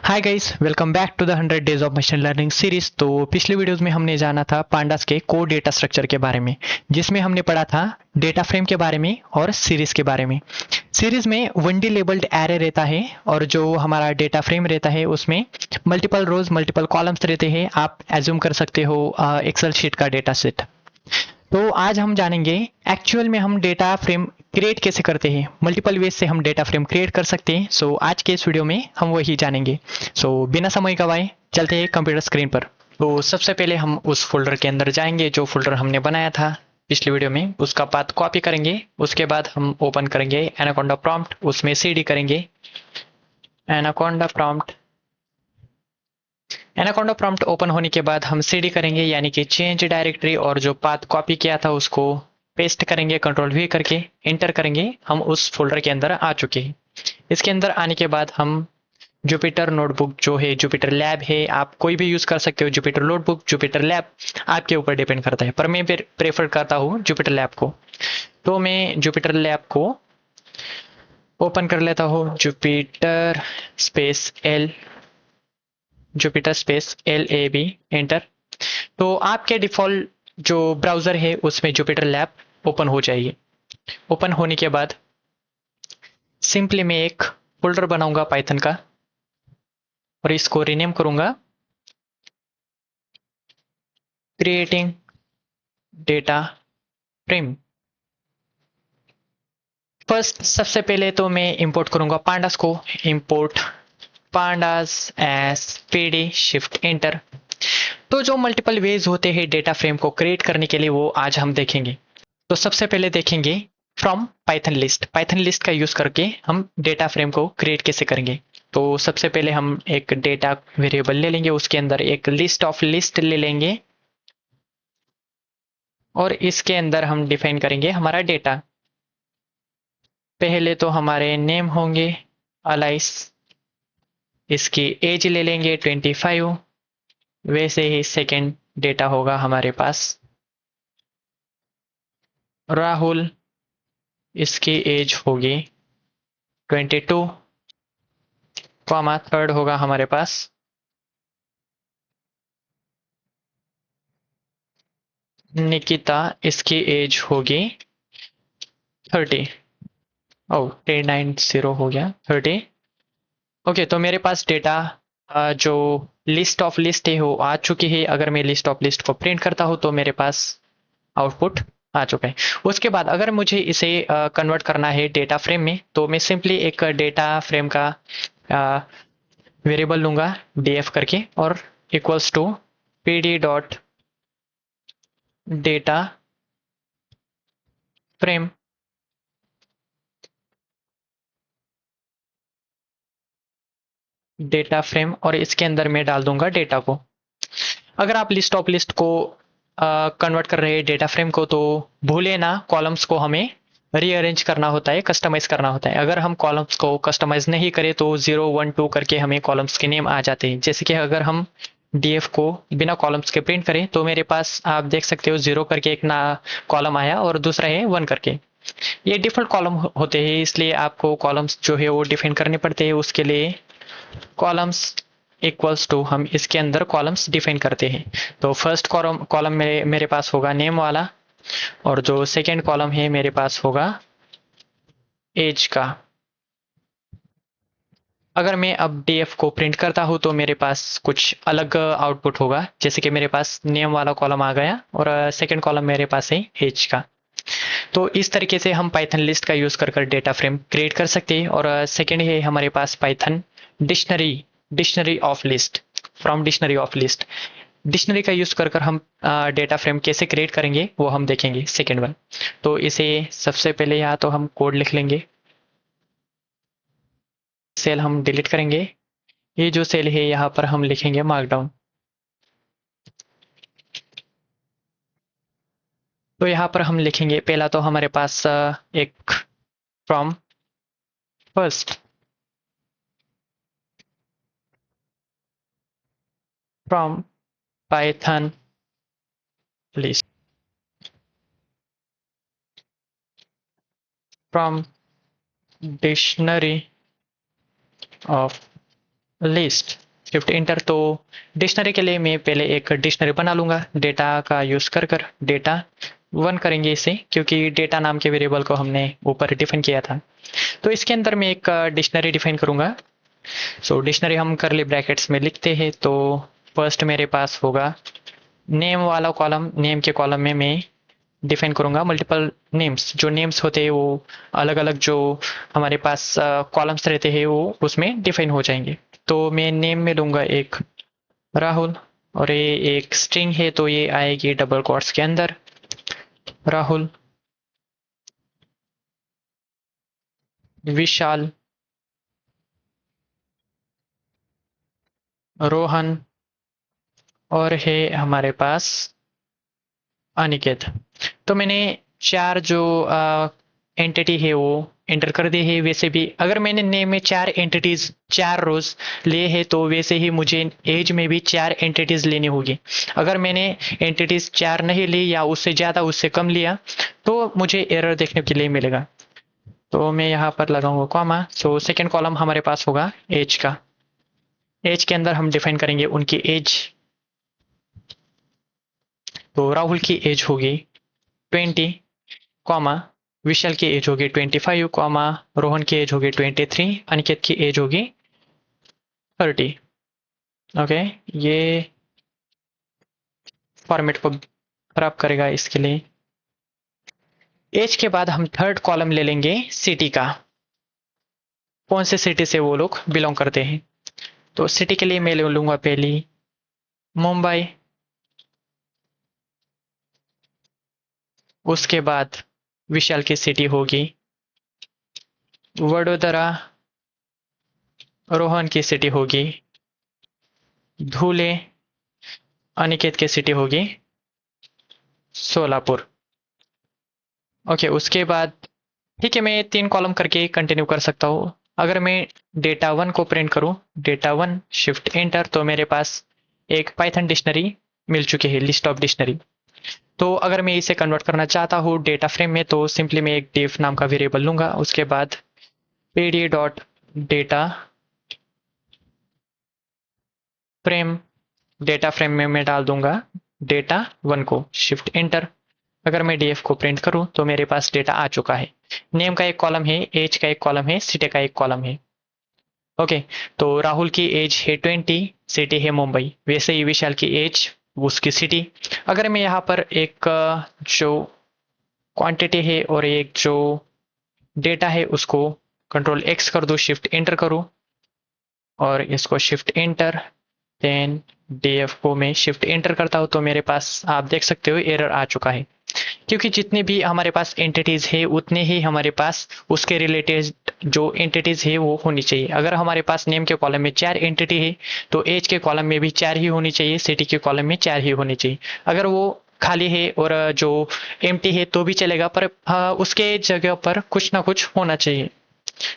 Hi guys, welcome back to the 100 days of machine learning series. तो पिछले videos में हमने जाना था पांडास के कोड डेटा स्ट्रक्चर के बारे में, जिसमें हमने पढ़ा था डेटा फ्रेम के बारे में और सीरीज के बारे में। सीरीज में 1D लेबल्ड एरे रहता है और जो हमारा डेटा फ्रेम रहता है उसमें मल्टीपल रोज मल्टीपल कॉलम्स रहते हैं। आप एज्यूम कर सकते हो एक्सेल शीट का डेटा सेट। तो आज हम जानेंगे एक्चुअल में हम डेटा फ्रेम क्रिएट कैसे करते हैं, मल्टीपल वेज से हम डेटा फ्रेम क्रिएट कर सकते हैं। सो आज के इस वीडियो में हम वही जानेंगे। सो बिना समय गवाए चलते हैं कंप्यूटर स्क्रीन पर। तो सबसे पहले हम उस फोल्डर के अंदर जाएंगे जो फोल्डर हमने बनाया था पिछले वीडियो में, उसका पाथ कॉपी करेंगे। उसके बाद हम ओपन करेंगे एनाकोंडा प्रॉम्प्ट, उसमें सीडी करेंगे anaconda prompt. Anaconda prompt open होने के बाद हम सीडी करेंगे, यानी कि चेंज डायरेक्टरी, और जो पाथ कॉपी किया था उसको पेस्ट करेंगे कंट्रोल वी करके, एंटर करेंगे। हम उस फोल्डर के अंदर आ चुके हैं। इसके अंदर आने के बाद हम जुपिटर नोटबुक जो है, जुपिटर लैब है, आप कोई भी यूज कर सकते हो। जुपिटर नोटबुक, जुपिटर लैब आपके ऊपर डिपेंड करता है, पर मैं प्रेफर करता हूँ जुपिटर लैब को। तो मैं जुपिटर लैब को ओपन कर लेता हूँ। Jupiter space L, Jupiter space LAB, enter. तो आपके डिफॉल्ट जो ब्राउजर है उसमें जुपिटर लैब ओपन हो जाएगी। ओपन होने के बाद सिंपली मैं एक फोल्डर बनाऊंगा पाइथन का और इसको रीनेम करूंगा क्रिएटिंग डेटा फ्रेम। फर्स्ट सबसे पहले तो मैं इंपोर्ट करूंगा पांडास को। Import pandas S PD, shift enter. तो जो मल्टीपल वेज होते हैं डेटा फ्रेम को क्रिएट करने के लिए, वो आज हम देखेंगे। तो सबसे पहले देखेंगे from Python list. Python list का यूज करके हम डेटा फ्रेम को क्रिएट कैसे करेंगे। तो सबसे पहले हम एक डेटा वेरिएबल ले लेंगे, उसके अंदर एक लिस्ट ऑफ लिस्ट ले लेंगे और इसके अंदर हम डिफाइन करेंगे हमारा डेटा। पहले तो हमारे नेम होंगे अलाइस, इसकी एज ले लेंगे 25। वैसे ही सेकेंड डेटा होगा हमारे पास राहुल, इसकी एज होगी 22, कॉमा थर्ड होगा हमारे पास निकिता, इसकी एज होगी 30। ओह 1090 हो गया 30। ओके, तो मेरे पास डेटा जो लिस्ट ऑफ लिस्ट है वो आ चुकी है। अगर मैं लिस्ट ऑफ लिस्ट को प्रिंट करता हूँ तो मेरे पास आउटपुट आ चुका है। उसके बाद अगर मुझे इसे कन्वर्ट करना है डेटा फ्रेम में, तो मैं सिंपली एक डेटा फ्रेम का वेरिएबल लूंगा df करके और equals to pd dot data frame. Data frame, और इसके अंदर मैं डाल दूंगा डेटा को। अगर आप लिस्ट ऑफ लिस्ट को कन्वर्ट कर रहे हैं डेटा फ्रेम को, तो भूले ना कॉलम्स को हमें रीअरेंज करना होता है, कस्टमाइज करना होता है। अगर हम कॉलम्स को कस्टमाइज नहीं करें तो 0 1 2 करके हमें कॉलम्स के नेम आ जाते हैं। जैसे कि अगर हम डीएफ को बिना कॉलम्स के प्रिंट करें तो मेरे पास आप देख सकते हो 0 करके एक ना कॉलम आया और दूसरा है 1 करके। ये डिफॉल्ट कॉलम होते हैं, इसलिए आपको कॉलम्स जो है वो डिफाइन करने पड़ते हैं। उसके लिए कॉलम्स इक्वल्स टू हम इसके अंदर कॉलम्स डिफाइन करते हैं। तो फर्स्ट कॉलम कॉलम मेरे पास होगा नेम वाला, और जो सेकेंड कॉलम है मेरे पास होगा एज का। अगर मैं अब डीएफ को प्रिंट करता हूं तो मेरे पास कुछ अलग आउटपुट होगा। जैसे कि मेरे पास नेम वाला कॉलम आ गया और सेकेंड कॉलम मेरे पास है एज का। तो इस तरीके से हम पाइथन लिस्ट का यूज कर डेटा फ्रेम क्रिएट कर सकते हैं। और सेकेंड है हमारे पास Python dictionary, dictionary of list, from dictionary of list. Dictionary का यूज कर हम डेटा फ्रेम कैसे क्रिएट करेंगे वो हम देखेंगे सेकेंड वन। तो इसे सबसे पहले यहाँ तो हम कोड लिख लेंगे। सेल हम डिलीट करेंगे। ये जो सेल है यहाँ पर हम लिखेंगे मार्कडाउन। तो यहाँ पर हम लिखेंगे पहला तो हमारे पास एक from first, from Python list, from dictionary of list shift inter. तो डिक्शनरी के लिए मैं पहले एक डिक्शनरी बना लूँगा डेटा का यूज़ कर कर। डेटा 1 करेंगे इसे, क्योंकि डेटा नाम के वेरिएबल को हमने ऊपर डिफाइन किया था। तो इसके अंदर मैं एक डिक्शनरी डिफाइन करूँगा। सो डिक्शनरी हम करली ब्रैकेट्स में लिखते हैं। तो फर्स्ट मेरे पास होगा नेम वाला कॉलम। नेम के कॉलम में मैं डिफाइन करूँगा मल्टीपल नेम्स। जो नेम्स होते हैं वो अलग अलग जो हमारे पास कॉलम्स रहते हैं वो उसमें डिफाइन हो जाएंगे। तो मैं नेम में लूँगा एक राहुल, और ये एक स्ट्रिंग है तो ये आएगी डबल कोट्स के अंदर राहुल, विशाल, रोहन, और है हमारे पास अनिकेत। तो मैंने 4 जो एंटिटी है वो एंटर कर दी है। वैसे भी अगर मैंने नेम में 4 एंटिटीज 4 रोज लिए हैं तो वैसे ही मुझे एज में भी 4 एंटिटीज लेनी होगी। अगर मैंने एंटिटीज 4 नहीं ली या उससे ज़्यादा उससे कम लिया तो मुझे एरर देखने के लिए मिलेगा। तो मैं यहाँ पर लगाऊंगा कॉमा। सो सेकेंड कॉलम हमारे पास होगा एज का। एज के अंदर हम डिफाइन करेंगे उनकी एज। तो राहुल की एज होगी 20, कॉमा विशाल की एज होगी 25, कॉमा रोहन की एज होगी 23, अनिकेत की एज होगी 30। ओके, ये फॉर्मेट को खराब करेगा, इसके लिए एज के बाद हम थर्ड कॉलम ले लेंगे सिटी का। कौन से सिटी से वो लोग बिलोंग करते हैं। तो सिटी के लिए मैं ले लूंगा पहली मुंबई, उसके बाद विशाल की सिटी होगी वडोदरा, रोहन की सिटी होगी धुले, अनिकेत की सिटी होगी सोलापुर। ओके, उसके बाद ठीक है, मैं 3 कॉलम करके कंटिन्यू कर सकता हूँ। अगर मैं डेटा 1 को प्रिंट करूँ, डेटा 1 शिफ्ट एंटर, तो मेरे पास एक पाइथन डिक्शनरी मिल चुकी है, लिस्ट ऑफ डिक्शनरी। तो अगर मैं इसे कन्वर्ट करना चाहता हूँ डेटा फ्रेम में तो सिंपली मैं एक डिफ नाम का वेरिएबल लूंगा। उसके बाद pd dot data frame, data frame में मैं डाल दूंगा डेटा 1 को शिफ्ट एंटर। अगर मैं df को प्रिंट करूं तो मेरे पास डेटा आ चुका है। नेम का एक कॉलम है, एज का एक कॉलम है, सिटी का एक कॉलम है। ओके, तो राहुल की एज है 20, सिटी है मुंबई। वैसे ही विशाल की एज, उसकी सिटी। अगर मैं यहाँ पर एक जो क्वांटिटी है और एक जो डेटा है उसको कंट्रोल एक्स कर दूं, शिफ्ट एंटर करूं और इसको शिफ्ट एंटर, देन df को मैं शिफ्ट एंटर करता हूं तो मेरे पास आप देख सकते हो एरर आ चुका है। क्योंकि जितने भी हमारे पास एंटिटीज है उतने ही हमारे पास उसके रिलेटेड जो एंटिटीज है वो होनी चाहिए। अगर हमारे पास नेम के कॉलम में 4 एंटिटी है तो एज के कॉलम में भी 4 ही होनी चाहिए, सिटी के कॉलम में 4 ही होनी चाहिए। अगर वो खाली है और जो एम्प्टी है तो भी चलेगा, पर उसके जगह पर कुछ ना कुछ होना चाहिए।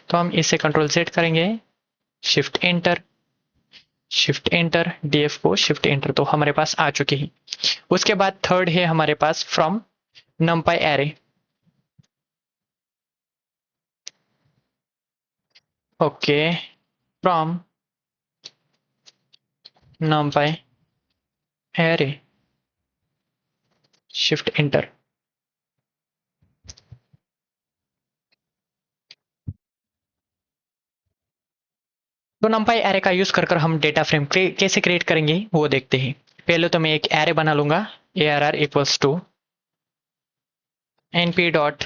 तो हम इसे कंट्रोल Z करेंगे, shift enter, shift enter, df को शिफ्ट एंटर, तो हमारे पास आ चुकी है। उसके बाद थर्ड है हमारे पास from numpy array। Okay, from numpy array, shift enter. तो numpy array का यूज कर हम डेटा फ्रेम कैसे क्रिएट करेंगे वो देखते हैं। पहले तो मैं एक एरे बना लूंगा, arr equals to np dot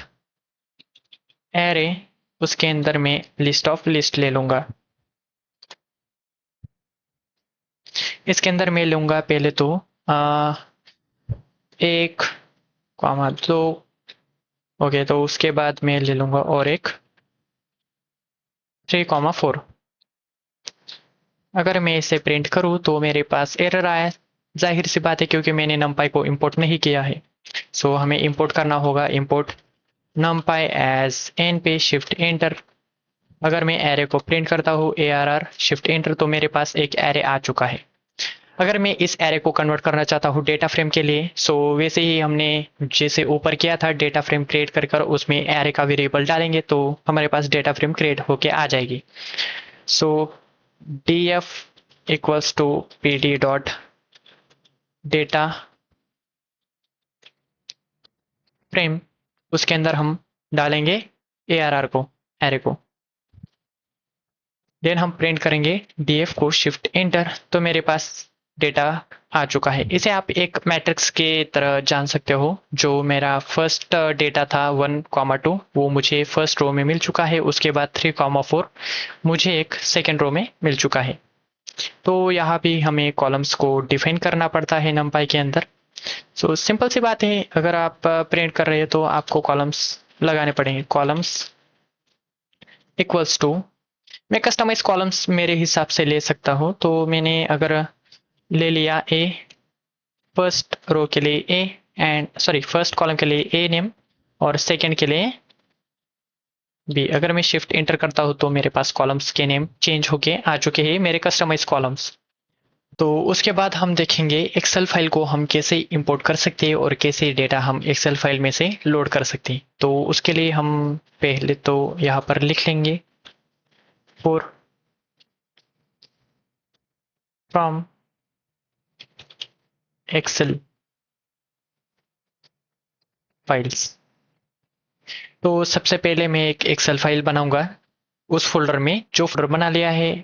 array, उसके अंदर मैं लिस्ट ऑफ लिस्ट ले लूंगा। इसके अंदर मैं लूंगा पहले तो 1, 2। ओके, तो उसके बाद मैं ले लूंगा और एक 3, 4। अगर मैं इसे प्रिंट करूं तो मेरे पास एरर आया, जाहिर सी बात है क्योंकि मैंने numpy को इंपोर्ट नहीं किया है। सो हमें इंपोर्ट करना होगा, import numpy as np, shift enter. अगर मैं एरे को प्रिंट करता हूँ arr शिफ्ट एंटर तो मेरे पास एक एरे आ चुका है। अगर मैं इस एरे को कन्वर्ट करना चाहता हूँ डेटा फ्रेम के लिए, सो वैसे ही हमने जैसे ऊपर किया था डेटा फ्रेम क्रिएट कर उसमें एरे का वेरिएबल डालेंगे तो हमारे पास डेटा फ्रेम क्रिएट होके आ जाएगी। So df equals to pd dot data frame, उसके अंदर हम डालेंगे arr को, एरे को, देन हम प्रिंट करेंगे df को शिफ्ट एंटर, तो मेरे पास डेटा आ चुका है। इसे आप एक मैट्रिक्स के तरह जान सकते हो। जो मेरा फर्स्ट डेटा था 1,2 वो मुझे फर्स्ट रो में मिल चुका है, उसके बाद 3,4 मुझे एक सेकेंड रो में मिल चुका है। तो यहाँ भी हमें कॉलम्स को डिफाइन करना पड़ता है numpy के अंदर। सो सिंपल सी बात है, अगर आप प्रिंट कर रहे हो तो आपको कॉलम्स लगाने पड़ेंगे। कॉलम्स इक्वल्स टू, मैं कस्टमाइज कॉलम्स मेरे हिसाब से ले सकता हूँ, तो मैंने अगर ले लिया ए, फर्स्ट रो के लिए A and sorry first column के लिए ए नेम और सेकंड के लिए बी। अगर मैं शिफ्ट एंटर करता हूँ तो मेरे पास कॉलम्स के नेम चेंज होके आ चुके हैं मेरे कस्टमाइज कॉलम्स। तो उसके बाद हम देखेंगे एक्सेल फाइल को हम कैसे इंपोर्ट कर सकते हैं और कैसे डेटा हम एक्सेल फाइल में से लोड कर सकते हैं। तो उसके लिए हम पहले तो यहाँ पर लिख लेंगे फॉर फ्रॉम एक्सेल फाइल्स। तो सबसे पहले मैं एक एक्सेल फाइल बनाऊंगा उस फोल्डर में जो फोल्डर बना लिया है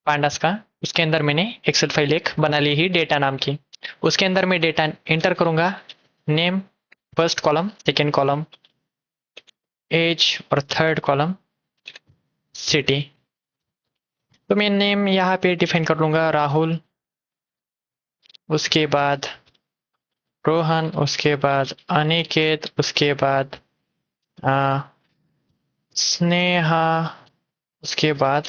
पांडास का, उसके अंदर मैंने एक्सेल फाइल एक बना ली ही डेटा नाम की। उसके अंदर मैं डेटा एंटर करूंगा, name first column, second column age और थर्ड कॉलम सिटी। तो मैं नेम यहाँ पे डिफाइन कर लूंगा राहुल, उसके बाद रोहन, उसके बाद अनिकेत, उसके बाद स्नेहा, उसके बाद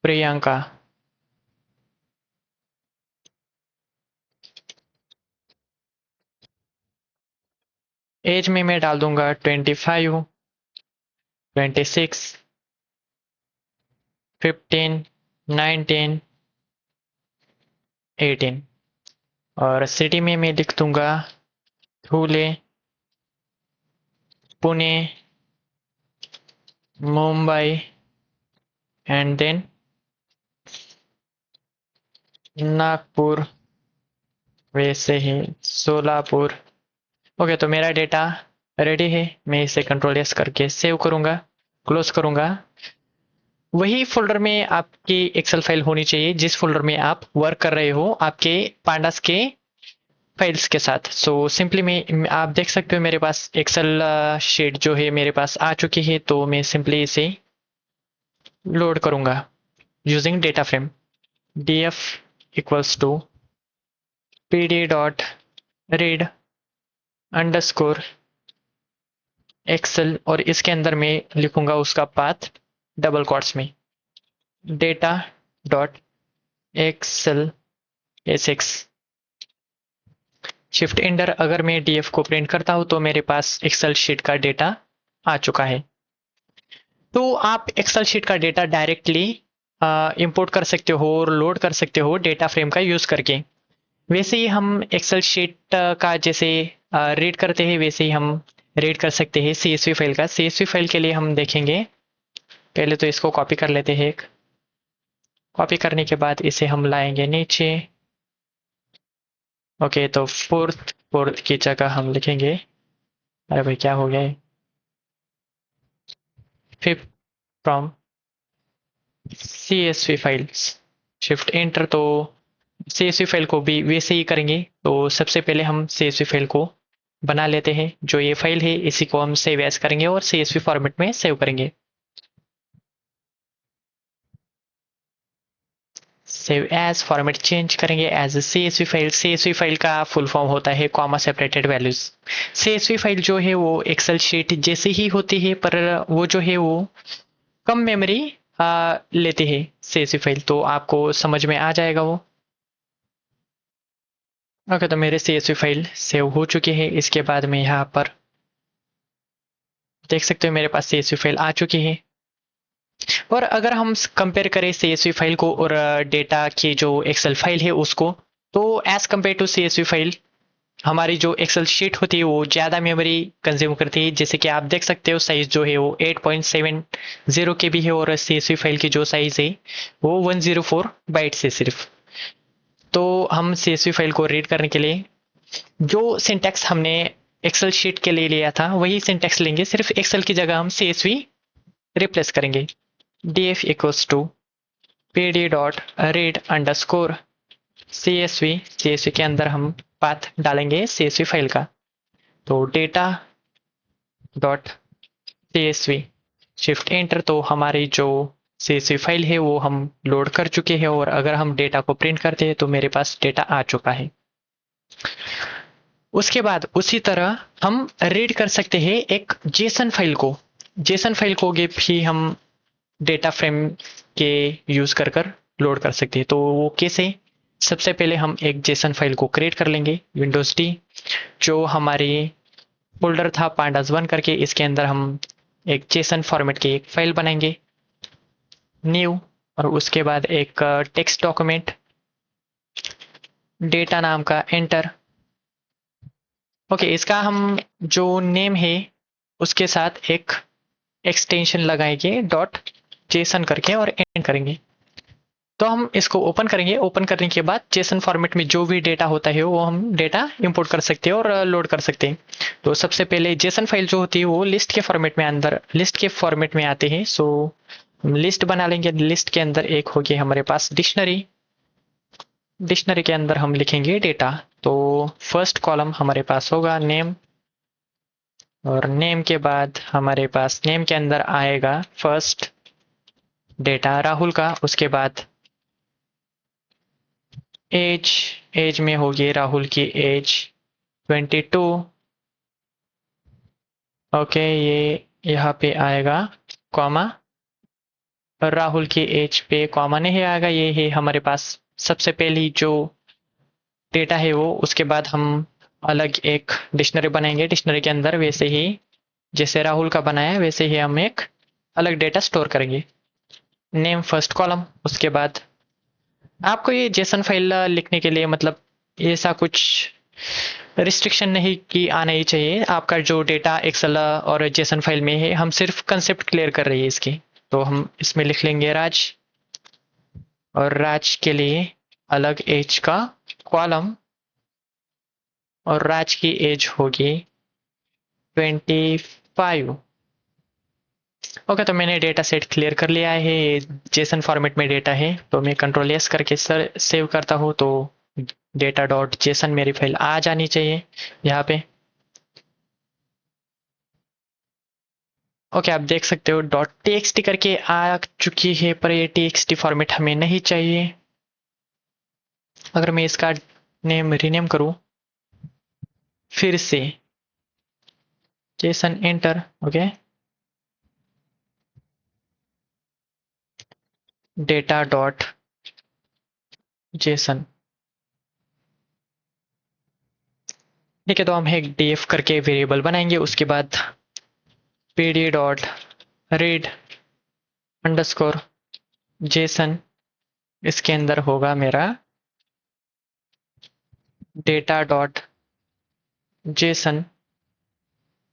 प्रियंका। एज में मैं डाल दूंगा 25, 26, 15, 19, 18 और सिटी में मैं लिख दूंगा धुले, पुणे, मुंबई एंड देन नागपुर, वैसे ही सोलापुर। ओके, तो मेरा डेटा रेडी है। मैं इसे कंट्रोल एस करके सेव करूंगा, क्लोज करूंगा। वही फोल्डर में आपकी एक्सेल फाइल होनी चाहिए जिस फोल्डर में आप वर्क कर रहे हो आपके पांडास के फाइल्स के साथ। सो सिंपली मैं आप देख सकते हो मेरे पास एक्सेल शीट जो है मेरे पास आ चुकी है। तो मैं सिंपली इसे लोड करूंगा using data frame. df equals to pd dot read underscore excel और इसके अंदर मैं लिखूंगा उसका पाथ डबल क्वाट्स में data dot XL SX. Shift enter, अगर मैं df को प्रिंट करता हूं तो मेरे पास एक्सेल शीट का डेटा आ चुका है। तो आप एक्सेल शीट का डेटा डायरेक्टली इंपोर्ट कर सकते हो और लोड कर सकते हो डेटा फ्रेम का यूज करके। वैसे ही हम एक्सेल शीट का जैसे रीड करते हैं वैसे ही हम रीड कर सकते हैं CSV फाइल का। CSV फाइल के लिए हम देखेंगे, पहले तो इसको कॉपी कर लेते हैं। कॉपी करने के बाद इसे हम लाएंगे नीचे। ओके, तो फोर्थ की जगह हम लिखेंगे, अरे भाई क्या हो गया है, fifth from CSV files, shift enter. तो CSV फाइल को भी वैसे ही करेंगे। तो सबसे पहले हम CSV फाइल को बना लेते हैं। जो ये फाइल है इसी को हम सेव एज करेंगे और CSV फॉर्मेट में सेव करेंगे। सेव एज फॉर्मेट चेंज करेंगे as CSV file. CSV file का फुल फॉर्म होता है comma separated values. CSV file जो है वो एक्सेल शीट जैसी ही होती है, पर वो जो है वो कम मेमोरी लेती है CSV फाइल। तो आपको समझ में आ जाएगा वो। ओके, तो मेरे CSV फाइल सेव हो चुकी है। इसके बाद में यहाँ पर देख सकते हो मेरे पास CSV फाइल आ चुकी है। और अगर हम कंपेयर करें CSV फाइल को और डेटा की जो एक्सेल फाइल है उसको, तो as compare to CSV file हमारी जो एक्सेल शीट होती है वो ज़्यादा मेमोरी कंज्यूम करती है, जैसे कि आप देख सकते हो साइज़ जो है वो 8.70 KB है और CSV फाइल की जो साइज़ है वो 104 बाइट्स है सिर्फ। तो हम CSV फाइल को रीड करने के लिए जो सिंटैक्स हमने एक्सेल शीट के लिए लिया था वही सिंटैक्स लेंगे, सिर्फ एक्सेल की जगह हम CSV रिप्लेस करेंगे। df equals to pd dot read underscore CSV के अंदर हम पाथ डालेंगे CSV फाइल का। तो data dot CSV shift enter, तो हमारी जो CSV फाइल है वो हम लोड कर चुके हैं और अगर हम डेटा को प्रिंट करते हैं तो मेरे पास डेटा आ चुका है। उसके बाद उसी तरह हम रीड कर सकते हैं एक जेसन फाइल को। जेसन फाइल को भी हम डेटा फ्रेम के यूज कर लोड कर सकते हैं। तो वो कैसे? सबसे पहले हम एक जेसन फाइल को क्रिएट कर लेंगे, विंडोज डी, जो हमारी फोल्डर था पांडास 1 करके, इसके अंदर हम एक जेसन फॉर्मेट की एक फाइल बनाएंगे, न्यू, और उसके बाद एक टेक्स्ट डॉक्यूमेंट डेटा नाम का, एंटर। ओके, इसका हम जो नेम है उसके साथ एक एक्सटेंशन लगाएंगे डॉट जेसन करके और एंड करेंगे। तो हम इसको ओपन करेंगे। ओपन करने के बाद जेसन फॉर्मेट में जो भी डेटा होता है वो हम डेटा इंपोर्ट कर सकते हैं और लोड कर सकते हैं। तो सबसे पहले जेसन फाइल जो होती है वो लिस्ट के फॉर्मेट में आते हैं। सो लिस्ट बना लेंगे। लिस्ट के अंदर एक होगी हमारे पास डिक्शनरी। डिक्शनरी के अंदर हम लिखेंगे डेटा। तो फर्स्ट कॉलम हमारे पास होगा नेम, और नेम के बाद हमारे पास नेम के अंदर आएगा फर्स्ट डेटा राहुल का। उसके बाद एज, एज में होगी राहुल की एज 22। ओके, ये यहाँ पे आएगा कॉमा, राहुल की एज पे कॉमा नहीं आएगा। ये है हमारे पास सबसे पहली जो डेटा है वो। उसके बाद हम अलग एक डिक्शनरी बनाएंगे। डिक्शनरी के अंदर वैसे ही जैसे राहुल का बनाया वैसे ही हम एक अलग डेटा स्टोर करेंगे। Name first column. उसके बाद आपको ये जेसन फाइल लिखने के लिए मतलब ऐसा कुछ रिस्ट्रिक्शन नहीं कि आना ही चाहिए। आपका जो डेटा एक्सेल और जेसन फाइल में है, हम सिर्फ कंसेप्ट क्लियर कर रही है इसकी। तो हम इसमें लिख लेंगे राज, और राज के लिए अलग एज का कॉलम, और राज की एज होगी 25। ओके, तो मैंने डेटा सेट क्लियर कर लिया है। ये जेसन फॉर्मेट में डेटा है, तो मैं कंट्रोल एस करके सर सेव करता हूँ। तो डेटा डॉट जेसन मेरी फाइल आ जानी चाहिए यहाँ पे। ओके, आप देख सकते हो डॉट टीएक्सटी करके आ चुकी है, पर ये टीएक्सटी फॉर्मेट हमें नहीं चाहिए। अगर मैं इसका नेम रीनेम करूँ फिर से Jason, enter. Okay, data dot JSON. ठीक है, तो हम एक df करके वेरिएबल बनाएंगे। उसके बाद pd dot read underscore Jason, इसके अंदर होगा मेरा data dot JSON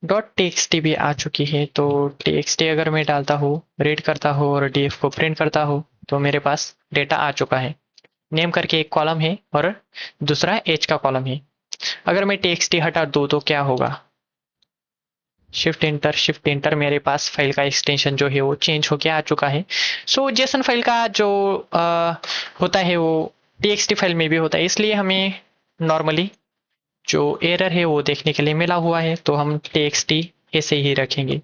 dot TXT भी आ चुकी है। तो टीएक्सटी अगर मैं डालता हूँ, रीड करता हूँ और df को प्रिंट करता हूँ तो मेरे पास डेटा आ चुका है। नेम करके एक कॉलम है और दूसरा एज का कॉलम है। अगर मैं टीएक्सटी हटा दूँ तो क्या होगा? शिफ्ट इंटर, मेरे पास फाइल का एक्सटेंशन जो है वो चेंज होके आ चुका है। सो जेसन फाइल का जो होता है वो टीएक्सटी फाइल में भी होता है, इसलिए हमें नॉर्मली जो एरर है वो देखने के लिए मिला हुआ है। तो हम टीएक्सटी ऐसे ही रखेंगे।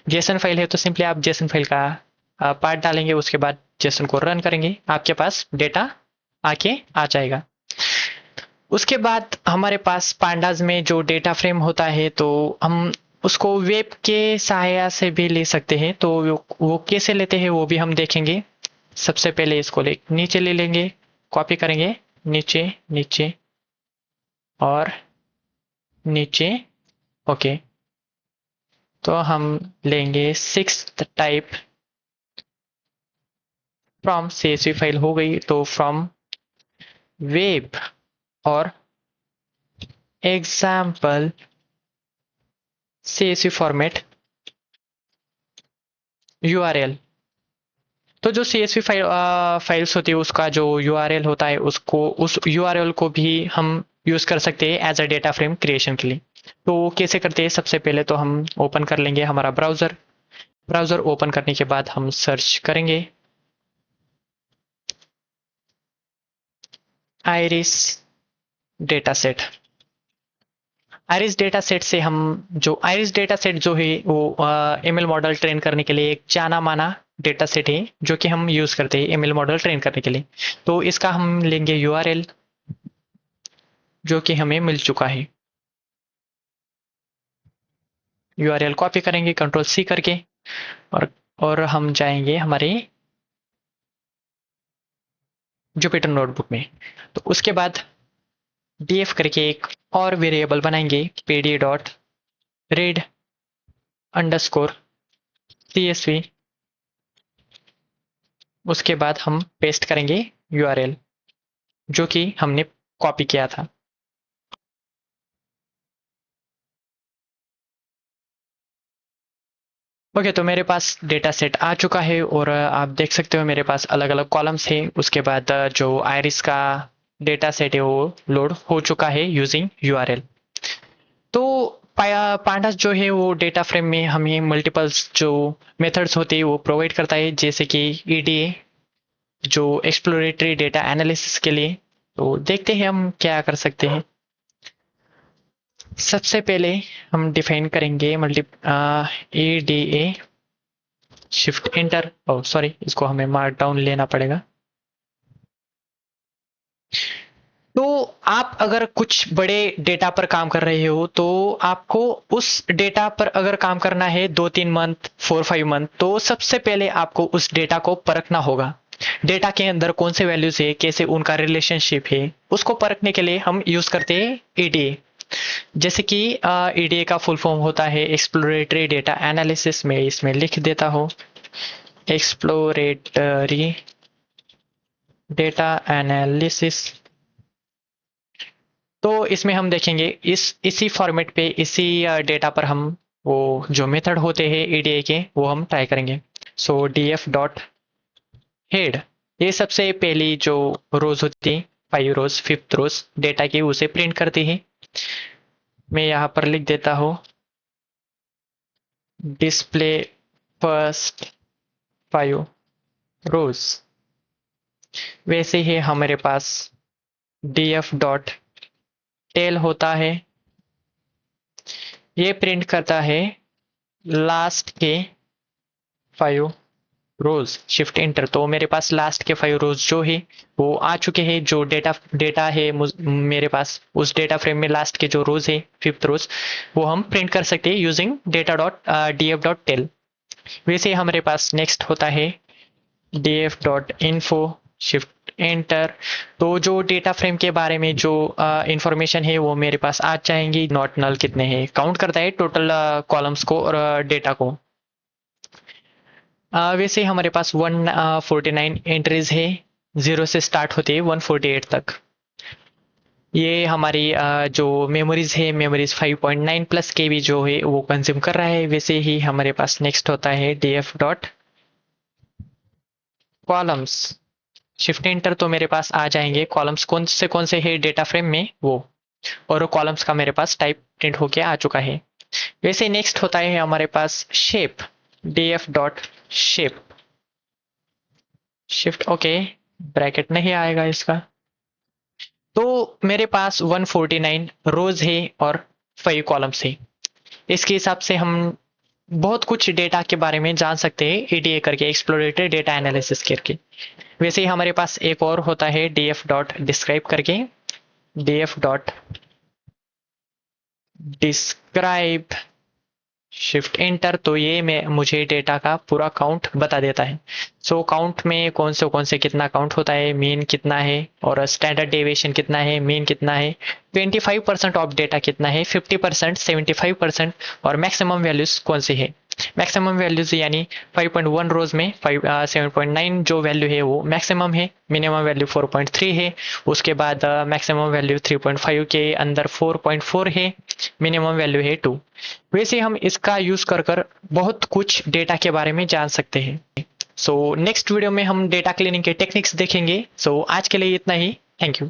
जेसन फाइल है तो सिंपली आप जेसन फाइल का पार्ट डालेंगे, उसके बाद जेसन को रन करेंगे, आपके पास डेटा आके आ जाएगा। उसके बाद हमारे पास पांडास में जो डेटा फ्रेम होता है तो हम उसको वेब के सहायता से भी ले सकते हैं। तो वो कैसे लेते हैं वो भी हम देखेंगे। सबसे पहले इसको नीचे ले लेंगे, कॉपी करेंगे, नीचे नीचे और नीचे। ओके, तो हम लेंगे 6th type from CSV file हो गई। तो फ्रॉम वेब और एग्जाम्पल CSV फॉर्मेट URL। तो जो CSV फाइल्स होती है उसका जो URL होता है उसको उस URL को भी हम यूज कर सकते हैं as a data frame creation के लिए। तो कैसे करते हैं, सबसे पहले तो हम ओपन कर लेंगे हमारा ब्राउजर ओपन करने के बाद हम सर्च करेंगे iris data set. Iris data set से हम जो आइरिस डेटा सेट जो है वो ML मॉडल ट्रेन करने के लिए एक जाना माना डेटा सेट है जो कि हम यूज करते हैं ML मॉडल ट्रेन करने के लिए। तो इसका हम लेंगे URL जो कि हमें मिल चुका है। URL कॉपी करेंगे Ctrl+C करके और हम जाएंगे हमारे जुपिटर नोटबुक में। तो उसके बाद df करके एक और वेरिएबल बनाएंगे pd dot read underscore CSV। उसके बाद हम पेस्ट करेंगे URL जो कि हमने कॉपी किया था। ओके, तो मेरे पास डेटा सेट आ चुका है और आप देख सकते हो मेरे पास अलग अलग कॉलम्स है। उसके बाद जो आइरिस का डेटा सेट है वो लोड हो चुका है यूजिंग URL। तो पांडास जो है वो डेटा फ्रेम में हमें मल्टीपल्स जो मेथड्स होते हैं वो प्रोवाइड करता है, जैसे कि EDA जो एक्सप्लोरेटरी डेटा एनालिसिस के लिए। तो देखते हैं हम क्या कर सकते हैं। सबसे पहले हम डिफाइन करेंगे EDA शिफ्ट इंटर, सॉरी इसको हमें मार्क डाउन लेना पड़ेगा। तो आप अगर कुछ बड़े डेटा पर काम कर रहे हो तो आपको उस डेटा पर अगर काम करना है 2-3 मंथ 4-5 मंथ, तो सबसे पहले आपको उस डेटा को परखना होगा। डेटा के अंदर कौन से वैल्यूज है, कैसे उनका रिलेशनशिप है, उसको परखने के लिए हम यूज करते हैं EDA। जैसे कि EDA का फुल फॉर्म होता है एक्सप्लोरेटरी डेटा एनालिसिस। में इसमें लिख देता हूँ एक्सप्लोरेटरी डेटा एनालिसिस। तो इसमें हम देखेंगे इसी फॉर्मेट पे इसी डेटा पर हम वो जो मेथड होते हैं EDA के वो हम ट्राई करेंगे। सो df डॉट हेड, ये सबसे पहली जो रोज होती है 5 रोज 5th रोज डेटा की उसे प्रिंट करती है। मैं यहाँ पर लिख देता हूँ डिस्प्ले फर्स्ट 5 रोज। वैसे ही हमारे पास df डॉट टेल होता है, ये प्रिंट करता है लास्ट के 5 रोज शिफ्ट इंटर। तो मेरे पास लास्ट के 5 रोज जो है वो आ चुके हैं। जो डेटा है मेरे पास उस डेटा फ्रेम में लास्ट के जो रोज है 5th रोज वो हम प्रिंट कर सकते हैं using data dot df dot tail. वैसे हमारे पास नेक्स्ट होता है df dot info shift enter. तो जो डेटा फ्रेम के बारे में जो इंफॉर्मेशन है वो मेरे पास आ जाएंगी। नॉट नल कितने हैं काउंट करता है टोटल कॉलम्स को और डेटा को। वैसे हमारे पास 149 एंट्रीज है, 0 से स्टार्ट होते हैं 148 तक। ये हमारी जो मेमोरीज है मेमोरीज 5.9 प्लस KB जो है वो कंज्यूम कर रहा है। वैसे ही हमारे पास नेक्स्ट होता है df dot columns shift enter. तो मेरे पास आ जाएंगे कॉलम्स कौन से है डेटा फ्रेम में वो, और कॉलम्स का मेरे पास टाइप प्रिंट होके आ चुका है। वैसे नेक्स्ट होता है हमारे पास shape df dot shape shift okay, bracket नहीं आएगा इसका। तो मेरे पास 149 रोज है और 5 कॉलम्स है। इसके हिसाब से हम बहुत कुछ डेटा के बारे में जान सकते हैं EDA करके एक्सप्लोरेटरी डेटा एनालिसिस करके। वैसे ही हमारे पास एक और होता है df डॉट डिस्क्राइब करके, df dot describe shift enter. तो ये मुझे डेटा का पूरा काउंट बता देता है। सो काउंट में कौन से कितना काउंट होता है, मीन कितना है और स्टैंडर्ड डेविएशन कितना है, मीन कितना है, 25% ऑफ डेटा कितना है, 50%, 75% और मैक्सिमम वैल्यूज कौन सी है। मैक्सिमम वैल्यूज यानी 5.1 रोज में 7.9 जो वैल्यू है वो मैक्सिमम है, मिनिमम वैल्यू 4.3 है, उसके बाद मैक्सिमम वैल्यू 3.5 के अंदर 4.4 है, मिनिमम वैल्यू है 2। वैसे हम इसका यूज कर कर बहुत कुछ डेटा के बारे में जान सकते हैं। सो नेक्स्ट वीडियो में हम डेटा क्लीनिंग के टेक्निक्स देखेंगे। सो आज के लिए इतना ही, थैंक यू।